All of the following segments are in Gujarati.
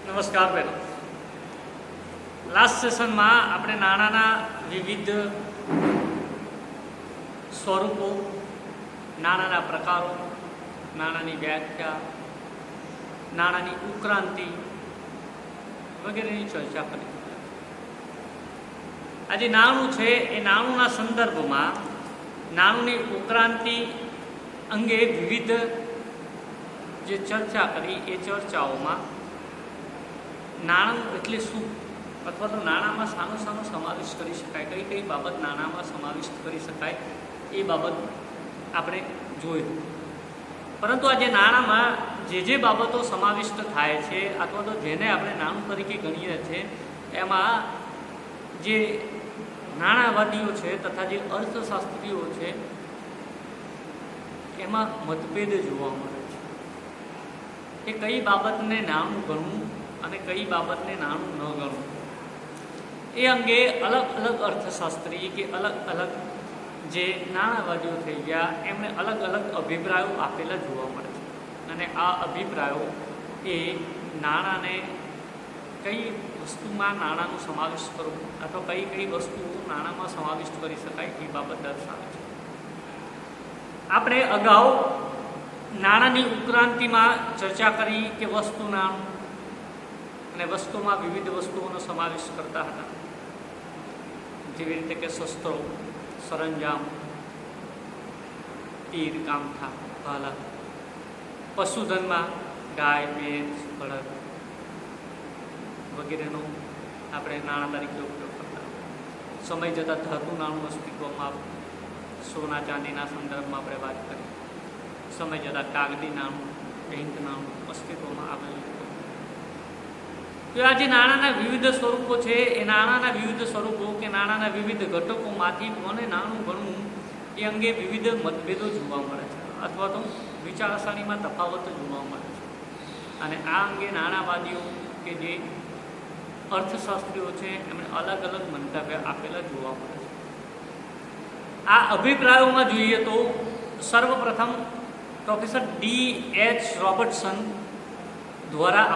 નમસ્કાર બહેનો. લાસ્ટ સેશનમાં આપણે નાણાંના વિવિધ સ્વરૂપો, નાણાંના પ્રકારો, નાણાંની વ્યાખ્યા, નાણાંની ઉત્ક્રાંતિ વગેરેની ચર્ચા કરી. આજે નાણું છે એ નાણુંના સંદર્ભમાં નાણુંની ઉત્ક્રાંતિ અંગે વિવિધ જે ચર્ચા કરી એ ચર્ચાઓમાં નાણું એટલે શું, અથવા તો નાણાંમાં શાનો સમાવેશ કરી શકાય, કઈ કઈ બાબત નાણાંમાં સમાવિષ્ટ કરી શકાય એ બાબત આપણે જોયું. પરંતુ આજે નાણાંમાં જે બાબતો સમાવિષ્ટ થાય છે અથવા તો જેને આપણે નાણું તરીકે ગણીએ છીએ એમાં જે નાણાંવાદીઓ છે તથા જે અર્થશાસ્ત્રીઓ છે એમાં મતભેદ જોવા મળે છે કે કઈ બાબતને નાણું ગણવું અને કઈ બાબતને નાણું ન ગણવું. એ અંગે અલગ અલગ અર્થશાસ્ત્રી કે અલગ અલગ જે નાણાંવાદીઓ થઈ ગયા એમણે અલગ અલગ અભિપ્રાયો આપેલા જોવા મળે છે. અને આ અભિપ્રાયો એ નાણાંને કઈ વસ્તુમાં નાણાંનો સમાવેશ કરવો અથવા કઈ કઈ વસ્તુઓ નાણાંમાં સમાવિષ્ટ કરી શકાય એ બાબત દર્શાવે છે. આપણે અગાઉ નાણાંની ઉત્ક્રાંતિમાં ચર્ચા કરી કે વસ્તુ નાણું અને વસ્તુમાં વિવિધ વસ્તુઓનો સમાવેશ કરતા હતા, જેવી રીતે કે શસ્ત્રો, સરંજામ, તીર, કામઠા, ભાલા. પશુધનમાં ગાય, ભેંસ, બળદ વગેરેનો આપણે નાણાં તરીકે ઉપયોગ કરતા. સમય જતાં ધાતુ નાણું અસ્તિત્વમાં આવ્યું. સોના ચાંદીના સંદર્ભમાં આપણે વાત કરી. સમય જતાં કાગદી નાણું, બેંક નાણું અસ્તિત્વમાં આવેલું. તો આ જે નાણાંના વિવિધ સ્વરૂપો છે એ નાણાંના વિવિધ સ્વરૂપો કે નાણાંના વિવિધ ઘટકોમાંથી કોને નાણું ગણવું એ અંગે વિવિધ મતભેદો જોવા મળે છે અથવા તો વિચારસરણીમાં તફાવતો જોવા મળે છે. અને આ અંગે નાણાંવાદીઓ કે જે અર્થશાસ્ત્રીઓ છે એમણે અલગ અલગ મંતવ્ય આપેલા જોવા મળે છે. આ અભિપ્રાયોમાં જોઈએ તો સર્વપ્રથમ પ્રોફેસર D.H. રોબર્ટસન દ્વારા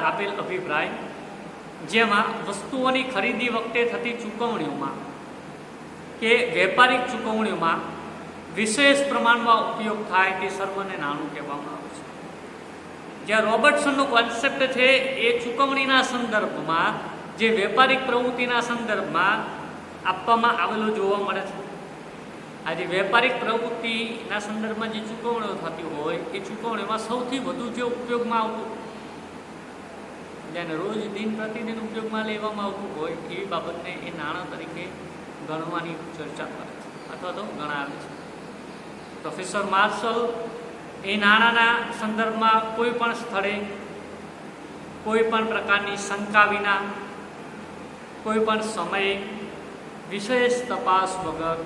આપેલ અભિપ્રાય, જેમાં વસ્તુઓની ખરીદી વખતે થતી ચૂકવણીઓમાં કે વેપારિક ચૂકવણીઓમાં વિશેષ પ્રમાણમાં ઉપયોગ થાય તે સર્વને નાણું કહેવામાં આવે છે. જ્યાં રોબર્ટસનનો કોન્સેપ્ટ છે એ ચૂકવણીના સંદર્ભમાં જે વેપારિક પ્રવૃત્તિના સંદર્ભમાં આપવામાં આવેલો જોવા મળે છે. આજે વેપારિક પ્રવૃત્તિના સંદર્ભમાં જે ચૂકવણીઓ થતી હોય એ ચૂકવણીમાં સૌથી વધુ જે ઉપયોગમાં આવતું, જેને રોજ દિન પ્રતિદિન ઉપયોગમાં લેવામાં આવતું હોય એવી બાબતને એ નાણાં તરીકે ગણવાની ચર્ચા કરે છે અથવા તો ગણાવે છે. પ્રોફેસર માર્શલ એ નાણાંના સંદર્ભમાં કોઈ પણ સ્થળે કોઈ પણ પ્રકારની શંકા વિના કોઈ પણ સમયે વિશેષ તપાસ વગર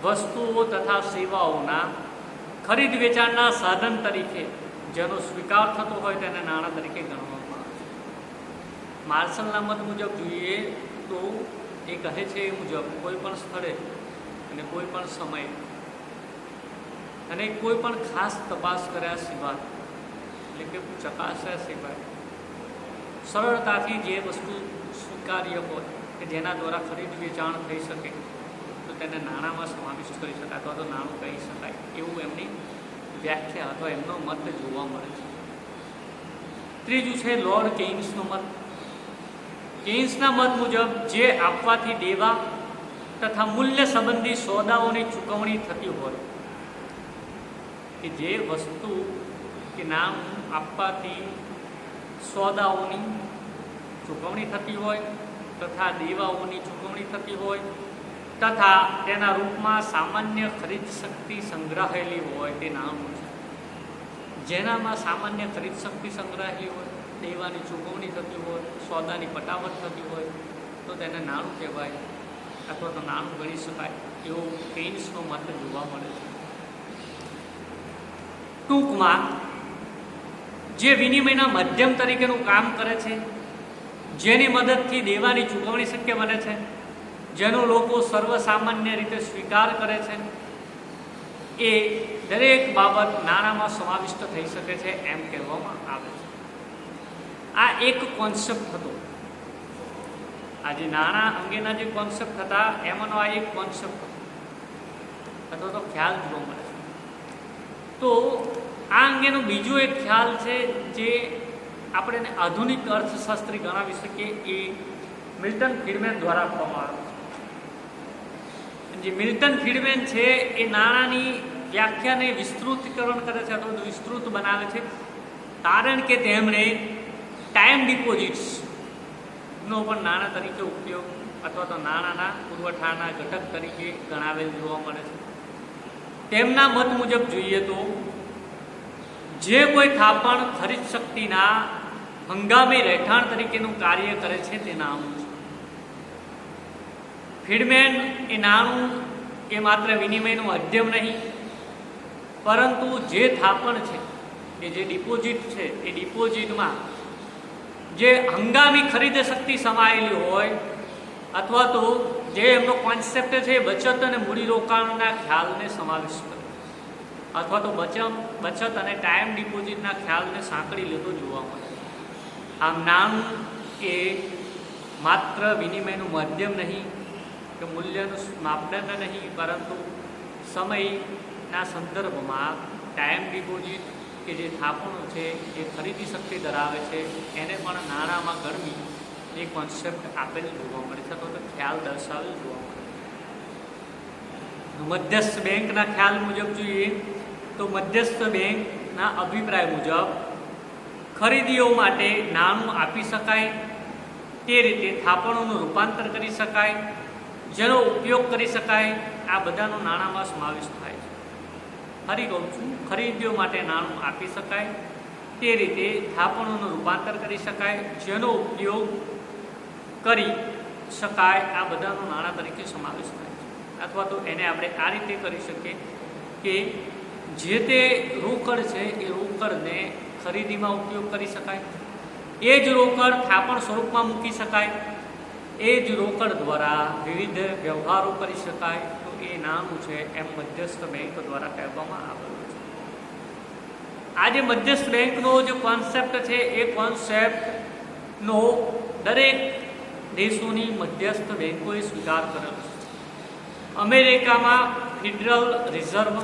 વસ્તુઓ તથા સેવાઓના ખરીદ વેચાણના સાધન તરીકે જેનો સ્વીકાર થતો હોય તેને નાણાં તરીકે ગણવામાં આવે છે. માર્શલના મત મુજબ જોઈએ તો એ કહે છે એ મુજબ કોઈ પણ સ્થળે અને કોઈ પણ સમયે અને કોઈ પણ ખાસ તપાસ કર્યા સિવાય એટલે કે ચકાસ્યા સિવાય સરળતાથી જે વસ્તુ સ્વીકાર્ય હોય કે જેના દ્વારા ખરીદ વેચાણ થઈ શકે તો તેને નાણાંમાં સમાવિષ્ટ કરી શકાય અથવા તો નાણું કહી શકાય એવું એમની વ્યાખ્યા અથવા એમનો મત જોવા મળે છે. ત્રીજું છે લોર્ડ કેઇન્સનો મત. કેઇન્સના મત મુજબ જે આપવાથી દેવા તથા મૂલ્ય સંબંધી સોદાઓની ચૂકવણી થતી હોય કે જે વસ્તુ કે નાણું આપવાથી સોદાઓની ચૂકવણી થતી હોય તથા દેવાઓની ચૂકવણી થતી હોય તથા તેના રૂપમાં સામાન્ય ખરીદ શક્તિ સંગ્રહાયેલી હોય તે નાણું છે. જેનામાં સામાન્ય ખરીદ શક્તિ સંગ્રહાયેલી હોય, દેવાની ચૂકવણી થતી હોય, સોદાની પટાવટ થતી હોય તો તેને નાણું કહેવાય અથવા તો નાણું ગણી શકાય એવો કેઇન્સનો મત જોવા મળે છે. ટૂંકમાં જે વિનિમયના માધ્યમ તરીકેનું કામ કરે છે, જેની મદદથી દેવાની ચૂકવણી શક્ય બને છે, જેનો લોકો સર્વસામાન્ય રીતે સ્વીકાર કરે છે એ દરેક બાબત નાણાંમાં સમાવિષ્ટ થઈ શકે છે એમ કહેવામાં આવે છે. આ એક કોન્સેપ્ટ હતો. આ જે નાણાં અંગેના જે કોન્સેપ્ટ હતા એમાંનો આ એક કોન્સેપ્ટ હતો અથવા તો ખ્યાલ જોવા મળે છે. તો આ અંગેનો બીજો એક ખ્યાલ છે જે આપણે આધુનિક અર્થશાસ્ત્રી ગણાવી શકીએ, એ મિલ્ટન ફ્રીડમેન દ્વારા આપવામાં આવ્યો છે. જે મિલ્ટન ફ્રીડમેન છે એ નાણાંની વ્યાખ્યાને વિસ્તૃતીકરણ કરે છે અથવા વિસ્તૃત બનાવે છે, કારણ કે તેમણે ટાઈમ ડિપોઝિટ્સનો પણ નાણાં તરીકે ઉપયોગ અથવા તો નાણાંના પુરવઠાના ઘટક તરીકે ગણાવેલ જોવા મળે છે. તેમના મત મુજબ જોઈએ તો જે કોઈ થાપણ ખરીદ શક્તિના હંગામી રહેઠાણ તરીકેનું કાર્ય કરે છે તે નાણું છે. ફ્રીડમેન એ નાણું એ માત્ર વિનિમયનું માધ્યમ નહીં, પરંતુ જે થાપણ છે કે જે ડિપોઝિટ છે એ ડિપોઝિટમાં જે હંગામી ખરીદ શક્તિ સમાયેલી હોય અથવા તો જે એમનો કોન્સેપ્ટ છે બચત અને મૂડીરોકાણના ખ્યાલને સમાવેશ કરે અથવા તો બચત અને ટાઈમ ડિપોઝિટના ખ્યાલને સાંકળી લેતો જોવા મળે. આમ નાણું એ માત્ર વિનિમયનું માધ્યમ નહીં કે મૂલ્યનું માપદંડ નહીં, પરંતુ સમયના સંદર્ભમાં ટાઈમ ડિપોઝિટ કે જે થાપણો છે એ ખરીદી શક્તિ ધરાવે છે એને પણ નાણાંમાં ગણવી એ કોન્સેપ્ટ આપેલ જોવા મળે છે અથવા તો ખ્યાલ દર્શાવેલ જોવા મળે છે. મધ્યસ્થ બેંકના ખ્યાલ મુજબ જોઈએ તો મધ્યસ્થ બેંકના અભિપ્રાય મુજબ ખરીદીઓ માટે નાણું આપી શકાય તે રીતે થાપણોનું રૂપાંતર કરી શકાય, જેનો ઉપયોગ કરી શકાય, આ બધાનો નાણાંમાં સમાવેશ થાય છે. ફરી કહું છું, ખરીદીઓ માટે નાણું આપી શકાય તે રીતે થાપણોનું રૂપાંતર કરી શકાય, જેનો ઉપયોગ કરી શકાય, આ બધાનો નાણાં તરીકે સમાવેશ થાય છે. અથવા તો એને આપણે આ રીતે કરી શકીએ કે જે તે રોકડ છે એ રોકડને ખરીદીમાં ઉપયોગ કરી શકાય, એ જ રોકડ થાપણ સ્વરૂપમાં મૂકી શકાય, એ જ રોકડ દ્વારા વિવિધ વ્યવહારો કરી શકાય. તો એ નાણું છે એમ મધ્યસ્થ બેંક દ્વારા કહેવામાં આવેલું છે. આ જે મધ્યસ્થ બેંકનો જે કોન્સેપ્ટ છે એ કોન્સેપ્ટનો દરેક દેશોની મધ્યસ્થ બેંકોએ સ્વીકાર કરેલો છે. અમેરિકામાં ફેડરલ રિઝર્વ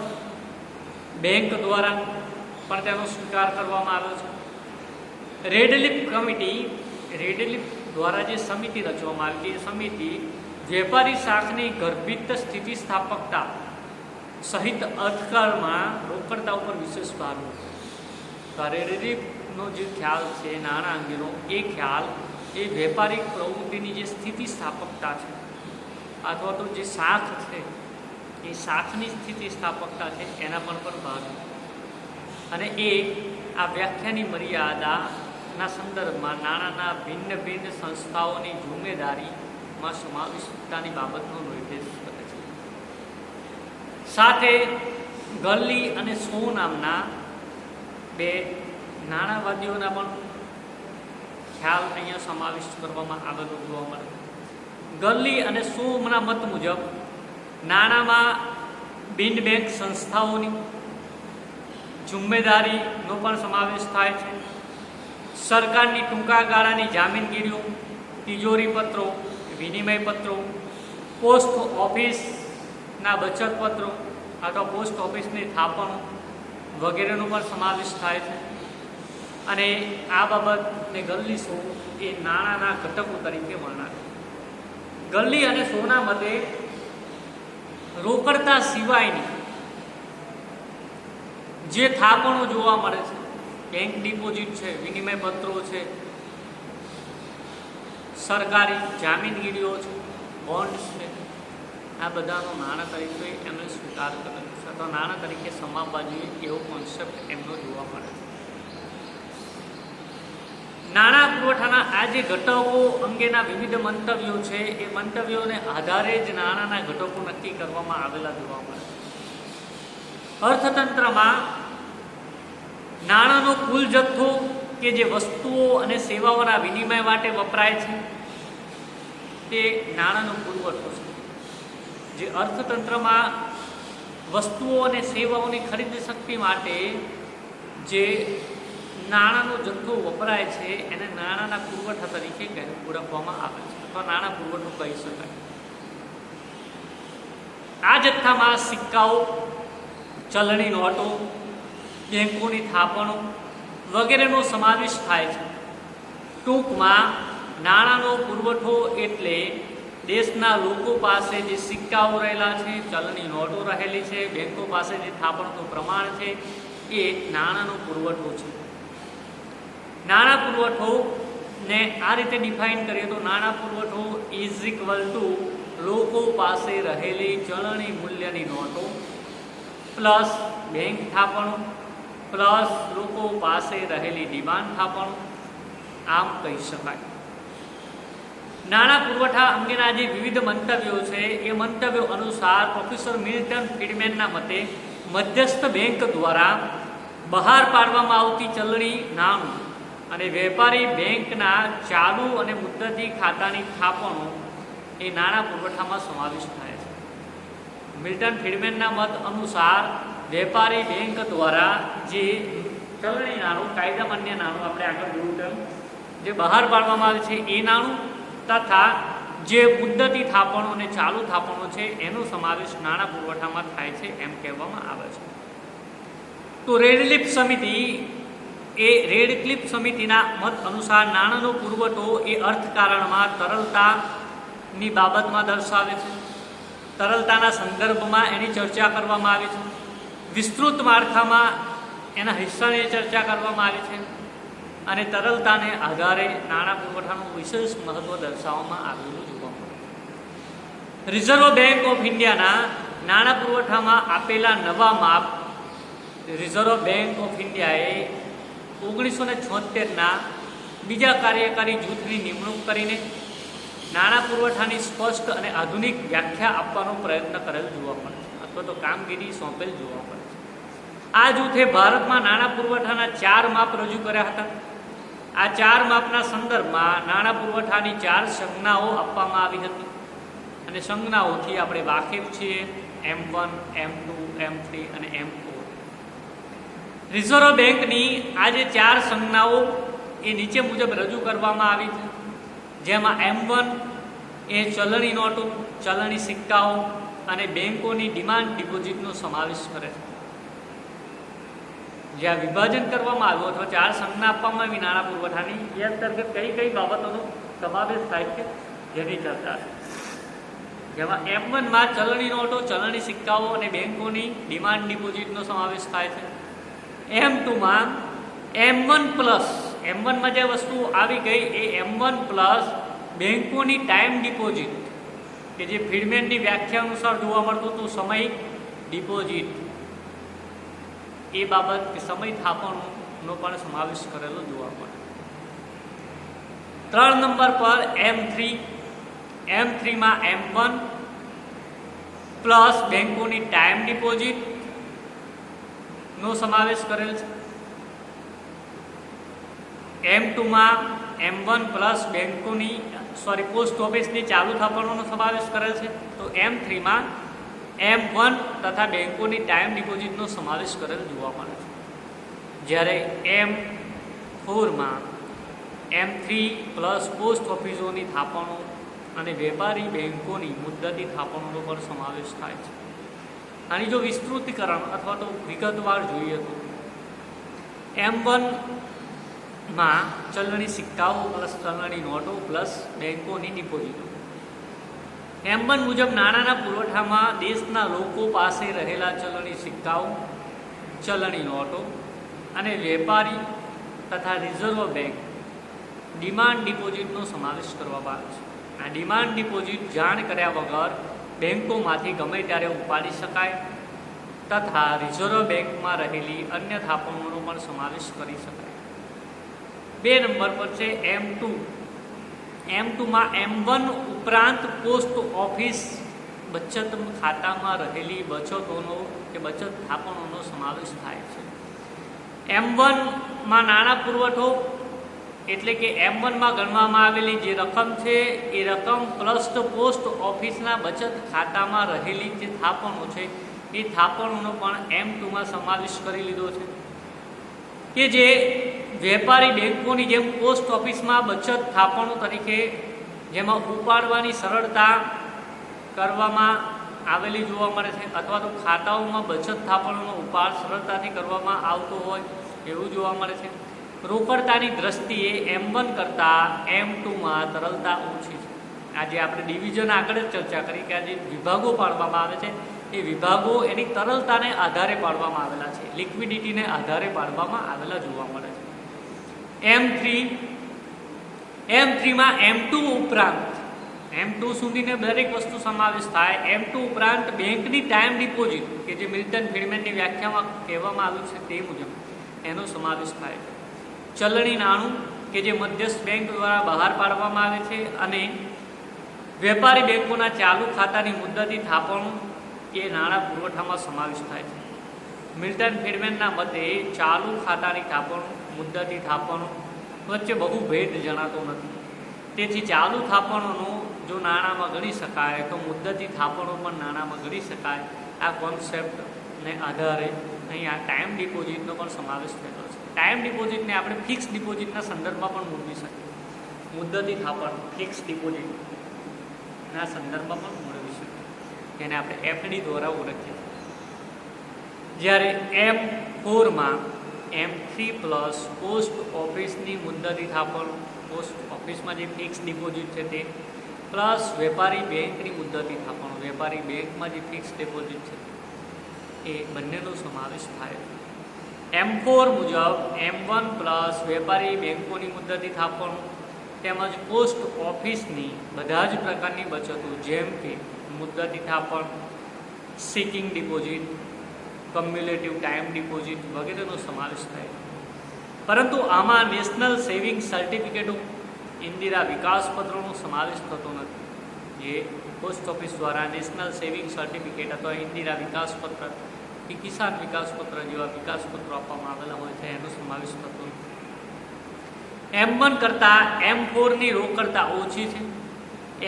બેંક દ્વારા પણ તેનો સ્વીકાર કરવામાં આવ્યો છે. રેડલિફ કમિટી, રેડલિફ દ્વારા જે સમિતિ રચવામાં આવી, એ સમિતિ વેપારી શાખની ગર્ભિત સ્થિતિસ્થાપકતા સહિત અર્થકાળમાં રોકડતા ઉપર વિશેષ ભાર મૂક્યો. તો રેડલિફનો જે ખ્યાલ છે નાણાં અંગેનો, એ ખ્યાલ એ વેપારિક પ્રવૃત્તિની જે સ્થિતિસ્થાપકતા છે અથવા તો જે શાખ છે એ શાખની સ્થિતિસ્થાપકતા છે એના પર પણ ભાર મૂક્યો. અને એ આ વ્યાખ્યાની મર્યાદાના સંદર્ભમાં નાણાંના ભિન્ન ભિન્ન સંસ્થાઓની જિમ્મેદારીમાં સમાવિષ્ટતાની બાબતનો નિર્દેશ કરે છે. સાથે ગલ્લી અને સો નામના બે નાણાંવાદીઓના પણ ખ્યાલ અહીંયા સમાવિષ્ટ કરવામાં આવેલો જોવા મળે. ગલ્લી અને સોના મત મુજબ નાણાંમાં બિન બેંક સંસ્થાઓની જિમ્મેદારીનો પણ સમાવેશ થાય છે. સરકારની ટૂંકા ગાળાની જામીનગીરીઓ, તિજોરી પત્રો, વિનિમય પત્રો, પોસ્ટ ઓફિસના બચત પત્રો અથવા પોસ્ટ ઓફિસની થાપણો વગેરેનો પણ સમાવેશ થાય છે. અને આ બાબતને ગલ્લી સો એ નાણાંના ઘટકો તરીકે વર્ણાવે. ગલ્લી અને સોના મતે રોકડતા સિવાયની જે થાપણો જોવા મળે છે, બેંક ડિપોઝિટ છે, વિનિમય પત્રો છે, સરકારી જામીનગીરીઓ છે, બોન્ડ્સ છે, આ બધાનો નાણાં તરીકે એમણે સ્વીકાર કરેલો છે અથવા નાણાં તરીકે સમાવવા જોઈએ એવો કોન્સેપ્ટ એમનો જોવા મળે છે. નાણાં પુરવઠાના આ જે ઘટકો અંગેના વિવિધ મંતવ્યો છે, એ મંતવ્યોને આધારે જ નાણાંના ઘટકો નક્કી કરવામાં આવેલા જોવા મળે છે. અર્થતંત્રમાં નાણાંનો કુલ જથ્થો કે જે વસ્તુઓ અને સેવાઓના વિનિમય માટે વપરાય છે તે નાણાંનો પુરવઠો છે. જે અર્થતંત્રમાં વસ્તુઓ અને સેવાઓની ખરીદ શક્તિ માટે જે નાણાંનો જથ્થો વપરાય છે એને નાણાંના પુરવઠા તરીકે ઓળખવામાં આવે છે અથવા નાણાં પુરવઠો કહી શકાય. આ જથ્થામાં સિક્કાઓ, ચલણી નોટો, બેંકોની થાપણો વગેરેનો સમાવેશ થાય છે. ટૂંકમાં નાણાંનો પુરવઠો એટલે દેશના લોકો પાસે જે સિક્કાઓ રહેલા છે, ચલણી નોટો રહેલી છે, બેંકો પાસે જે થાપણનું પ્રમાણ છે એ નાણાંનો પુરવઠો છે. નાણાં પુરવઠોને આ રીતે ડિફાઇન કરીએ તો નાણાં પુરવઠો ઇઝ ઇક્વલ ટુ લોકો પાસે રહેલી ચલણી મૂલ્યની નોટો પ્લસ બેંક થાપણો પ્લસ લોકો પાસે રહેલી ડિમાન્ડ થાપણો આમ કહી શકાય. નાણાં પુરવઠા અંગેના જે વિવિધ મંતવ્યો છે એ મંતવ્યો અનુસાર પ્રોફેસર મિલ્ટન ફ્રીડમેનના મતે મધ્યસ્થ બેંક દ્વારા બહાર પાડવામાં આવતી ચલણી નાણું અને વેપારી બેંકના ચાલુ અને મુદ્દતી ખાતાની થાપણો એ નાણાં પુરવઠામાં સમાવેશ થાય છે. મિલ્ટન ફ્રીડમેનના મત અનુસાર વેપારી બેંક દ્વારા જે ચલણી નાણું, કાયદામાન્ય નાણું, આપણે આગળ જોયું તેમ જે બહાર પાડવામાં આવે છે એ નાણું તથા જે મુદ્દતી થાપણો અને ચાલુ થાપણો છે એનો સમાવેશ નાણાં પુરવઠામાં થાય છે એમ કહેવામાં આવે છે. તો રેડક્લિફ સમિતિના મત અનુસાર નાણાંનો પુરવઠો એ અર્થકારણમાં તરલતાની બાબતમાં દર્શાવે છે. તરલતાના સંદર્ભમાં એની ચર્ચા કરવામાં આવે છે. વિસ્તૃત માળખામાં એના હિસ્સાની ચર્ચા કરવામાં આવી છે અને તરલતાને આધારે નાણાં પુરવઠાનું વિશેષ મહત્વ દર્શાવવામાં આવેલું જોવા મળે. રિઝર્વ બેંક ઓફ ઇન્ડિયાના નાણાં પુરવઠામાં આપેલા નવા માપ રિઝર્વ બેંક ઓફ ઇન્ડિયાએ 1976ના બીજા કાર્યકારી જૂથની નિમણૂક કરીને નાણાં પુરવઠાની સ્પષ્ટ અને આધુનિક વ્યાખ્યા આપવાનો પ્રયત્ન કરેલ જોવા મળે છે અથવા તો કામગીરી સોંપેલ જોવા મળે છે. આ જૂથે ભારતમાં નાણાં પુરવઠાના 4 માપ રજૂ કર્યા હતા. આ 4 માપના સંદર્ભમાં નાણાં પુરવઠાની 4 સંજ્ઞાઓ આપવામાં આવી હતી અને સંજ્ઞાઓથી આપણે વાકેફ છીએ: M1, M2, M3 અને M4. રિઝર્વ બેંકની આ જે 4 સંજ્ઞાઓ એ નીચે મુજબ રજૂ કરવામાં આવી છે, જેમાં M1 એ ચલણી નોટો, ચલણી સિક્કાઓ અને બેંકોની ડિમાન્ડ ડિપોઝિટનો સમાવેશ કરે છે. જ્યાં વિભાજન કરવામાં આવ્યું અથવા 4 સંજ્ઞા આપવામાં આવી નાણાં પુરવઠાની, એ અંતર્ગત કઈ કઈ બાબતોનો સમાવેશ થાય છે જેની ચર્ચા છે. જેમાં M1માં ચલણી નોટો, ચલણી સિક્કાઓ અને બેંકોની ડિમાન્ડ ડિપોઝિટનો સમાવેશ થાય છે. M2માં M1માં જે વસ્તુ આવી ગઈ એ M1 પ્લસ બેંકોની ટાઈમ ડિપોઝિટ કે જે ફ્રીડમેનની વ્યાખ્યા અનુસાર જોવા મળતું હતું સમયિક ડિપોઝિટ, એ બાબત કે સમય થાપણનો પણ સમાવેશ કરેલો જોવા મળે. 3 નંબર પર M3માં M1 પ્લસ બેંકોની ટાઈમ ડિપોઝિટ નો સમાવેશ કરેલ છે. M2માં M1 પ્લસ પોસ્ટ ઓફિસની ચાલુ થાપણોનો સમાવેશ કરેલ છે. તો M3માં M1 તથા બેંકોની ટાઈમ ડિપોઝિટનો સમાવેશ કરેલ જોવા મળે છે. જ્યારે M4માં M3 પ્લસ પોસ્ટ ઓફિસોની થાપણો અને વેપારી બેંકોની મુદ્દતી થાપણોનો પણ સમાવેશ થાય છે. આની જો વિસ્તૃતીકરણ અથવા તો વિગતવાર જોઈએ તો M1માં ચલણી સિક્કાઓ પ્લસ ચલણી નોટો પ્લસ બેંકોની ડિપોઝિટો. M1 મુજબ નાણાંના પુરવઠામાં દેશના લોકો પાસે રહેલા ચલણી સિક્કાઓ, ચલણી નોટો અને વેપારી તથા રિઝર્વ બેંક ડિમાન્ડ ડિપોઝિટનો સમાવેશ કરવામાં આવે છે. આ ડિમાન્ડ ડિપોઝિટ જાણ કર્યા વગર બેંકોમાંથી ગમે ત્યારે ઉપાડી શકાય તથા રિઝર્વ બેંકમાં રહેલી અન્ય થાપણોનો પણ સમાવેશ કરી શકાય. 2 નંબર પર છે M2માં M1 ઉપરાંત પોસ્ટ ઓફિસ બચત ખાતામાં રહેલી બચતોનો કે બચત થાપણોનો સમાવેશ થાય છે. M1માં નાણાં પુરવઠો એટલે કે M1માં ગણવામાં આવેલી જે રકમ છે એ રકમ પ્લસ પોસ્ટ ઓફિસના બચત ખાતામાં રહેલી જે થાપણો છે એ થાપણોનો પણ M2માં સમાવેશ કરી લીધો છે કે જે વેપારી બેંકોની જેમ પોસ્ટ ઓફિસમાં બચત થાપણો તરીકે જેમાં ઉપાડવાની સરળતા કરવામાં આવેલી જોવા મળે છે, અથવા તો ખાતાઓમાં બચત થાપણોનો ઉપાડ સરળતાથી કરવામાં આવતો હોય એવું જોવા મળે છે. રોકડતાની દ્રષ્ટિએ M1 કરતાં M2માં તરલતા ઓછી છે. આજે આપણે ડિવિઝન આગળ જ ચર્ચા કરી કે આ જે વિભાગો પાડવામાં આવે છે એ વિભાગો એની તરલતાને આધારે પાડવામાં આવેલા છે, લિક્વિડિટીને આધારે પાડવામાં આવેલા જોવા મળે છે. M3માં M2 ઉપરાંત M2 સુધીને દરેક વસ્તુ સમાવેશ થાય. M2 ઉપરાંત બેંકની ટાઈમ ડિપોઝિટ કે જે મિલ્ટન ફ્રીડમેનની વ્યાખ્યામાં કહેવામાં આવ્યું છે તે મુજબ એનો સમાવેશ થાય છે. ચલણી નાણું કે જે મધ્યસ્થ બેંક દ્વારા બહાર પાડવામાં આવે છે, અને વેપારી બેંકોના ચાલુ ખાતાની મુદ્દતી થાપણો એ નાણાં પુરવઠામાં સમાવેશ થાય છે. મિલ્ટન ફ્રીડમેનના મતે ચાલુ ખાતાની થાપણો મુદ્દતી થાપણો વચ્ચે બહુ ભેદ જણાતો નથી. તેથી ચાલુ થાપણોનો જો નાણાંમાં ગણી શકાય તો મુદ્દતી થાપણો પણ નાણાંમાં ગણી શકાય. આ કોન્સેપ્ટને આધારે અહીંયા ટાઈમ ડિપોઝિટનો પણ સમાવેશ થયેલો છે. ટાઈમ ડિપોઝિટને આપણે ફિક્સ ડિપોઝિટના સંદર્ભમાં પણ મૂળવી શકીએ. મુદ્દતી થાપણ ફિક્સ ડિપોઝિટના સંદર્ભમાં પણ મૂળવી શકીએ, જેને આપણે FD દ્વારા ઓળખીએ. જ્યારે M4માં M3 પ્લસ પોસ્ટ ઓફિસની મુદ્દતી થાપણો, પોસ્ટ ઓફિસમાં જે ફિક્સ ડિપોઝિટ છે તે, પ્લસ વેપારી બેંકની મુદ્દતી થાપણો, વેપારી બેંકમાં જે ફિક્સ ડિપોઝિટ છે એ બંનેનો સમાવેશ થાય. M4 મુજબ M1 પ્લસ વેપારી બેંકોની મુદ્દતી થાપણો તેમજ પોસ્ટ ઓફિસની બધા જ પ્રકારની બચતો જેમ કે મુદ્દતી થાપણ, સિકિંગ ડિપોઝિટ, કમ્યુલેટિવ ટાઈમ ડિપોઝિટ વગેરેનો સમાવેશ થાય. પરંતુ આમાં નેશનલ સેવિંગ સર્ટિફિકેટો, ઇન્દિરા વિકાસ પત્રોનો સમાવેશ થતો નથી. જે પોસ્ટ ઓફિસ દ્વારા નેશનલ સેવિંગ સર્ટિફિકેટ અથવા ઇન્દિરા વિકાસ પત્ર કે કિસાન વિકાસ પત્ર જેવા વિકાસ પત્રો આપવામાં આવેલા હોય છે એનો સમાવેશ થતો નથી. M1 કરતાં M4ની રોકડતા ઓછી છે.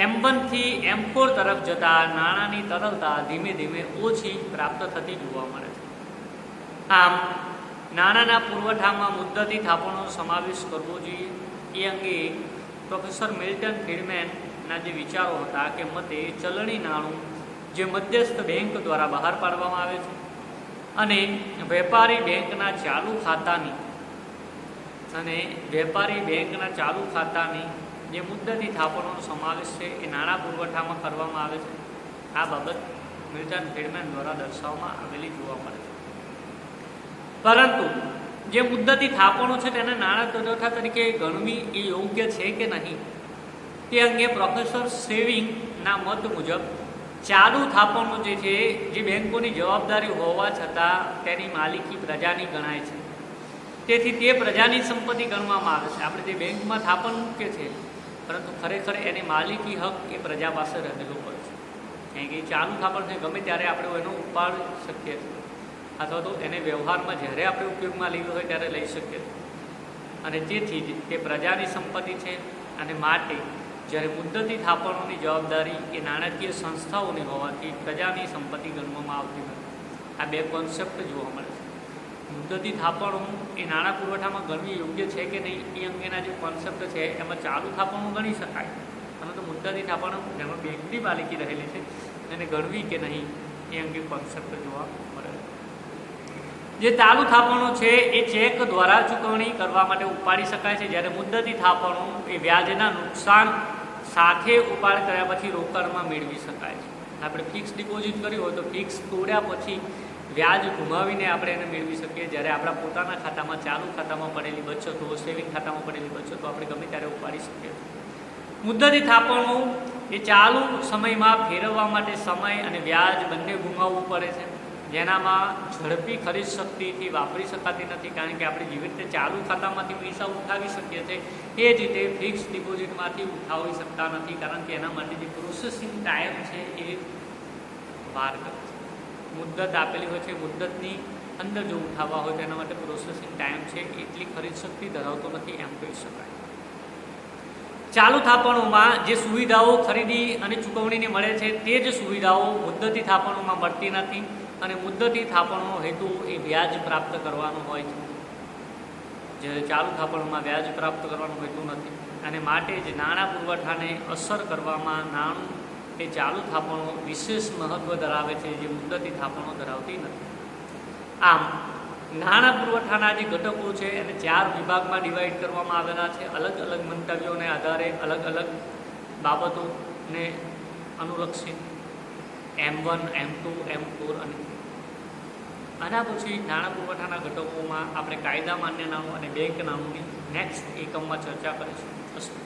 M1 થી M4 તરફ જતા નાણાંની તરલતા ધીમે ધીમે ઓછી પ્રાપ્ત થતી જોવા મળે છે. આમ નાણાંના પુરવઠામાં મુદ્દતી થાપણોનો સમાવેશ કરવો જોઈએ એ અંગે પ્રોફેસર મિલ્ટન ફ્રીડમેનના જે વિચારો હતા કે મતે ચલણી નાણું જે મધ્યસ્થ બેંક દ્વારા બહાર પાડવામાં આવે છે અને વેપારી બેંકના ચાલુ ખાતાની જે મુદ્દતી થાપણોનો સમાવેશ છે એ નાણાં પુરવઠામાં કરવામાં આવે છે. આ બાબત મિલ્ટન ફ્રીડમેન દ્વારા દર્શાવવામાં આવેલી જોવા મળે છે. પરંતુ જે મુદ્દતી થાપણો છે તેને નાણાં પુરવઠા તરીકે ગણવી એ યોગ્ય છે કે નહીં તે અંગે પ્રોફેસર સેવિંગના મત મુજબ ચાલુ થાપણો જે છે જે બેંકોની જવાબદારી હોવા છતાં તેની માલિકી પ્રજાની ગણાય છે. તેથી તે પ્રજાની સંપત્તિ ગણવામાં આવે છે. આપણે જે બેંકમાં થાપણ મૂકીએ છીએ પરંતુ ખરેખર એની માલિકી હક એ પ્રજા પાસે રહેલો હોય છે. કારણ કે ચાલુ થાપણ છે ગમે ત્યારે આપણે એનો ઉપાડી શકીએ છીએ, અથવા તો એને વ્યવહારમાં જ્યારે આપણે ઉપયોગમાં લીધો હોય ત્યારે લઈ શકીએ છીએ. અને તેથી જ તે પ્રજાની સંપત્તિ છે, અને માટે જ્યારે મુદ્દતી થાપણોની જવાબદારી એ નાણાકીય સંસ્થાઓની હોવાથી પ્રજાની સંપત્તિ ગણવામાં આવતી નથી. આ બે કોન્સેપ્ટ જોવા મળે છે. મુદ્દતી થાપણો એ નાણાં પુરવઠામાં ગણવી યોગ્ય છે કે નહીં એ અંગેના જે કોન્સેપ્ટ છે એમાં ચાલુ થાપણો ગણી શકાય, પરંતુ મુદ્દતી થાપણો જેમાં બેંકની માલિકી રહેલી છે એને ગણવી કે નહીં એ અંગે કોન્સેપ્ટ જોવા મળે છે. જે ચાલુ થાપણો છે એ ચેક દ્વારા ચૂકવણી કરવા માટે ઉપાડી શકાય છે, જ્યારે મુદ્દતી થાપણો એ વ્યાજના નુકસાન સાથે ઉપાડ કર્યા પછી રોકડમાં મેળવી શકાય છે. આપણે ફિક્સ ડિપોઝિટ કર્યું હોય તો ફિક્સ તોડ્યા પછી વ્યાજ ગુમાવીને આપણે એને મેળવી શકીએ, જ્યારે આપણા પોતાના ખાતામાં, ચાલુ ખાતામાં પડેલી બચતો, સેવિંગ ખાતામાં પડેલી બચતો આપણે ગમે ત્યારે ઉપાડી શકીએ છીએ. મુદ્દતી થાપણો એ ચાલુ સમયમાં ફેરવવા માટે સમય અને વ્યાજ બંને ગુમાવવું પડે છે, જેનામાં ઝડપી ખરીદ શક્તિથી વાપરી શકાતી નથી. કારણ કે આપણે જેવી રીતે ચાલુ ખાતામાંથી પૈસા ઉઠાવી શકીએ છીએ એ જ રીતે ફિક્સ ડિપોઝિટમાંથી ઉઠાવી શકતા નથી, કારણ કે એના માટે જે પ્રોસેસિંગ ટાઈમ છે એ વાર કરે છે. મુદ્દત આપેલી હોય છે, મુદ્દતની અંદર જો ઉઠાવવા હોય તો એના માટે પ્રોસેસિંગ ટાઈમ છે એટલી ખરીદ શક્તિ ધરાવતો નથી એમ કહી શકાય. ચાલુ થાપણોમાં જે સુવિધાઓ ખરીદી અને ચૂકવણીની મળે છે તે જ સુવિધાઓ મુદ્દતી થાપણોમાં મળતી નથી. અને મુદ્દતી થાપણનો હેતુ એ વ્યાજ પ્રાપ્ત કરવાનો હોય છે, જ્યારે ચાલુ થાપણમાં વ્યાજ પ્રાપ્ત કરવાનો હેતુ નથી. અને માટે જ નાણાં પુરવઠાને અસર કરવામાં નાણું એ ચાલુ થાપણો વિશેષ મહત્ત્વ ધરાવે છે, જે મુદ્દતી થાપણો ધરાવતી નથી. આમ નાણાં પુરવઠાના જે ઘટકો છે એને 4 વિભાગમાં ડિવાઈડ કરવામાં આવેલા છે. અલગ અલગ મંતવ્યોને આધારે અલગ અલગ બાબતોને અનુલક્ષી M1, M2, M4 અને આના પછી નાણાં પુરવઠાના ઘટકોમાં આપણે કાયદા માન્ય નાણું અને બેંક નાણુંની નેક્સ્ટ એકમમાં ચર્ચા કરીશું. અસ્તુ.